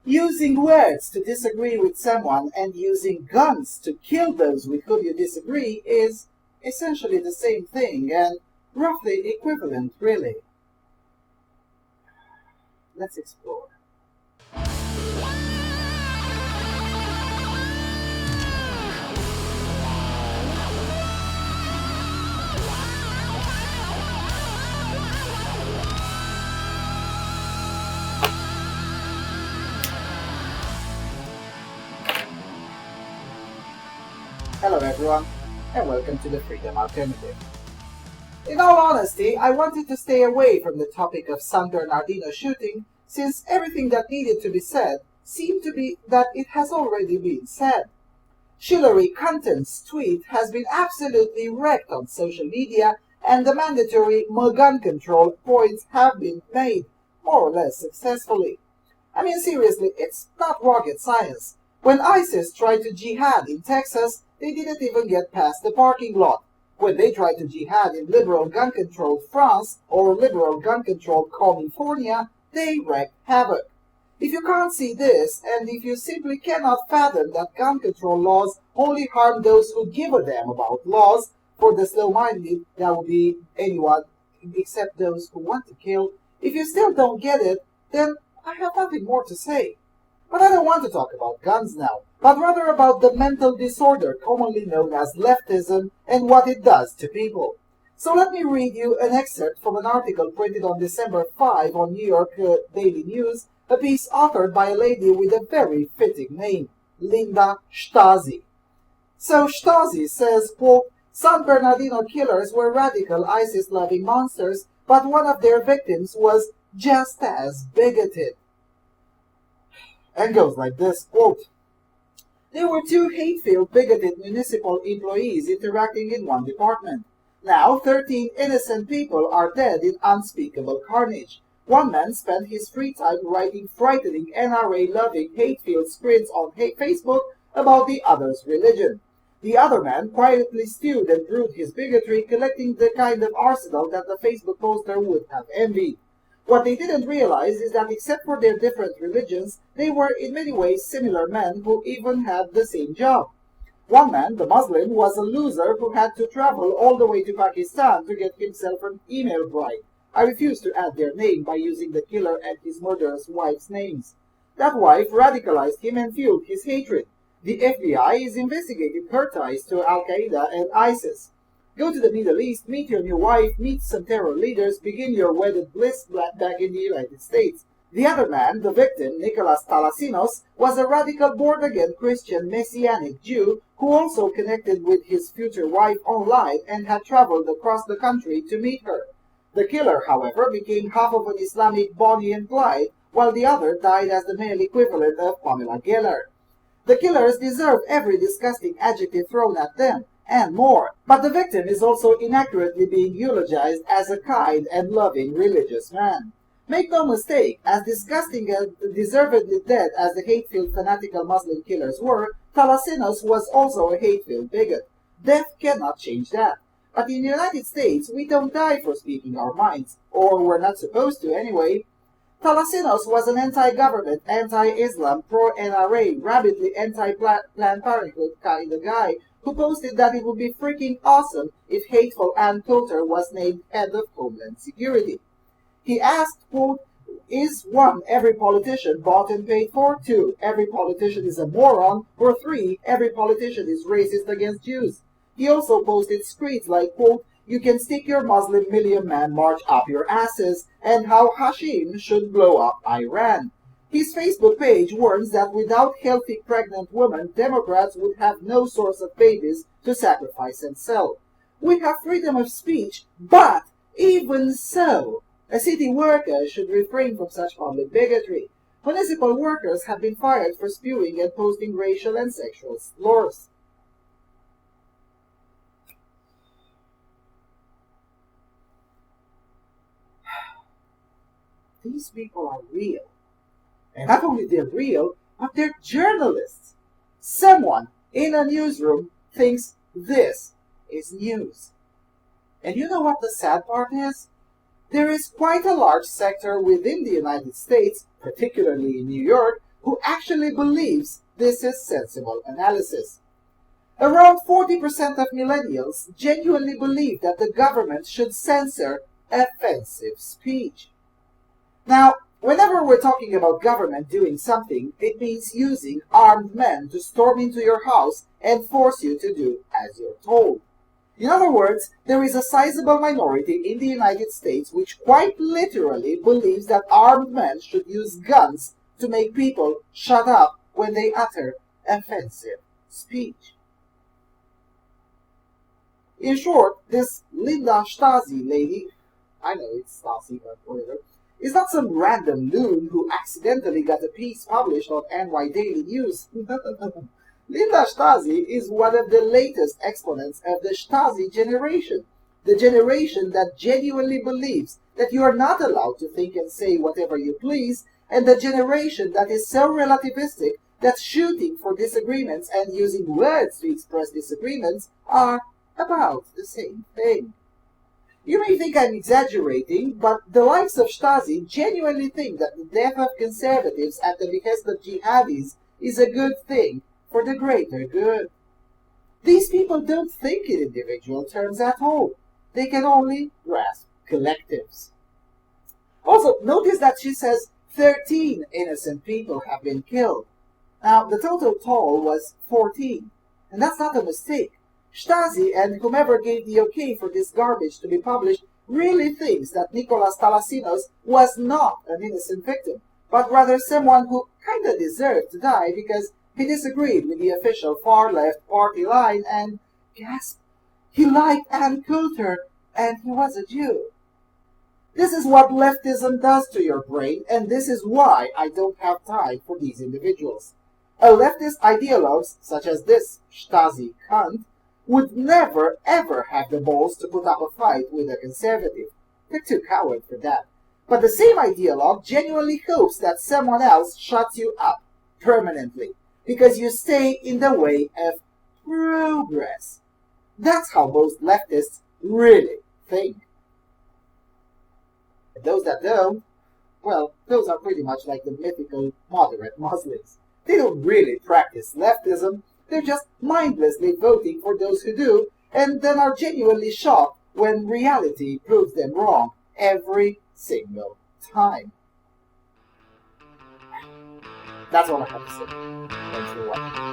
Using words to disagree with someone and using guns to kill those with whom you disagree is essentially the same thing and roughly equivalent, really. Let's explore. Hello everyone, and welcome to the Freedom Alternative. In all honesty, I wanted to stay away from the topic of San Bernardino shooting, since everything that needed to be said seemed to be that it has already been said. Hillary Clinton's tweet has been absolutely wrecked on social media, and the mandatory gun control points have been made, more or less successfully. I mean, seriously, it's not rocket science. When ISIS tried to jihad in Texas, they didn't even get past the parking lot. When they tried to jihad in liberal gun-controlled France or liberal gun-controlled California, they wreaked havoc. If you can't see this, and if you simply cannot fathom that gun control laws only harm those who give a damn about laws, for the slow-minded, that would be anyone except those who want to kill, if you still don't get it, then I have nothing more to say. But I don't want to talk about guns now, but rather about the mental disorder commonly known as leftism and what it does to people. So let me read you an excerpt from an article printed on December 5 on New York Daily News, a piece authored by a lady with a very fitting name, Linda Stasi. So Stasi says, quote, San Bernardino killers were radical ISIS-loving monsters, but one of their victims was just as bigoted. And goes like this, quote, there were two hate-filled, bigoted municipal employees interacting in one department. Now 13 innocent people are dead in unspeakable carnage. One man spent his free time writing frightening NRA-loving, hate-filled scripts on Facebook about the other's religion. The other man quietly stewed and brewed his bigotry, collecting the kind of arsenal that the Facebook poster would have envied. What they didn't realize is that except for their different religions, they were in many ways similar men who even had the same job. One man, the Muslim, was a loser who had to travel all the way to Pakistan to get himself an email bride. I refuse to add their name by using the killer and his murderous wife's names. That wife radicalized him and fueled his hatred. The FBI is investigating her ties to Al-Qaeda and ISIS. Go to the Middle East, meet your new wife, meet some terror leaders, begin your wedded bliss back in the United States. The other man, the victim, Nicholas Talasinos, was a radical born-again Christian Messianic Jew who also connected with his future wife online and had traveled across the country to meet her. The killer, however, became half of an Islamic Bonnie and Clyde, while the other died as the male equivalent of Pamela Geller. The killers deserve every disgusting adjective thrown at them, and more, but the victim is also inaccurately being eulogized as a kind and loving religious man. Make no mistake, as disgusting and deservedly dead as the hate-filled fanatical Muslim killers were, Talasinos was also a hate-filled bigot. Death cannot change that. But in the United States, we don't die for speaking our minds, or we're not supposed to anyway. Talasinos was an anti-government, anti-Islam, pro-NRA, rabidly anti-Planned Parenthood kind of guy who posted that it would be freaking awesome if hateful Ann Coulter was named head of Homeland Security. He asked, quote, is 1, every politician bought and paid for? 2, every politician is a moron? Or 3, every politician is racist against Jews? He also posted screeds like, quote, you can stick your Muslim Million-Man March up your asses, and how Hashim should blow up Iran. His Facebook page warns that without healthy pregnant women, Democrats would have no source of babies to sacrifice and sell. We have freedom of speech, but even so, a city worker should refrain from such public bigotry. Municipal workers have been fired for spewing and posting racial and sexual slurs. These people are real. And not only they're real, but they're journalists. Someone in a newsroom thinks this is news. And you know what the sad part is? There is quite a large sector within the United States, particularly in New York, who actually believes this is sensible analysis. Around 40% of millennials genuinely believe that the government should censor offensive speech. Now, whenever we're talking about government doing something, it means using armed men to storm into your house and force you to do as you're told. In other words, there is a sizable minority in the United States which quite literally believes that armed men should use guns to make people shut up when they utter offensive speech. In short, this Linda Stasi lady, I know it's Stasi, but whatever, is not some random loon who accidentally got a piece published on NY Daily News. Linda Stasi is one of the latest exponents of the Stasi generation, the generation that genuinely believes that you are not allowed to think and say whatever you please, and the generation that is so relativistic that shooting for disagreements and using words to express disagreements are about the same thing. You may think I'm exaggerating, but the likes of Stasi genuinely think that the death of conservatives at the behest of jihadis is a good thing for the greater good. These people don't think in individual terms at all. They can only grasp collectives. Also, notice that she says 13 innocent people have been killed. Now, the total toll was 14, and that's not a mistake. Stasi and whomever gave the okay for this garbage to be published really thinks that Nicolas Talasinos was not an innocent victim, but rather someone who kinda deserved to die because he disagreed with the official far-left party line and, gasp, he liked Ann Coulter and he was a Jew. This is what leftism does to your brain, and this is why I don't have time for these individuals. A leftist ideologues, such as this Stasi cunt, would never ever have the balls to put up a fight with a conservative. They're too coward for that. But the same ideologue genuinely hopes that someone else shuts you up permanently, because you stay in the way of progress. That's how most leftists really think. And those that don't, well, those are pretty much like the mythical moderate Muslims. They don't really practice leftism. They're just mindlessly voting for those who do, and then are genuinely shocked when reality proves them wrong every single time. That's all I have to say. Thanks for watching.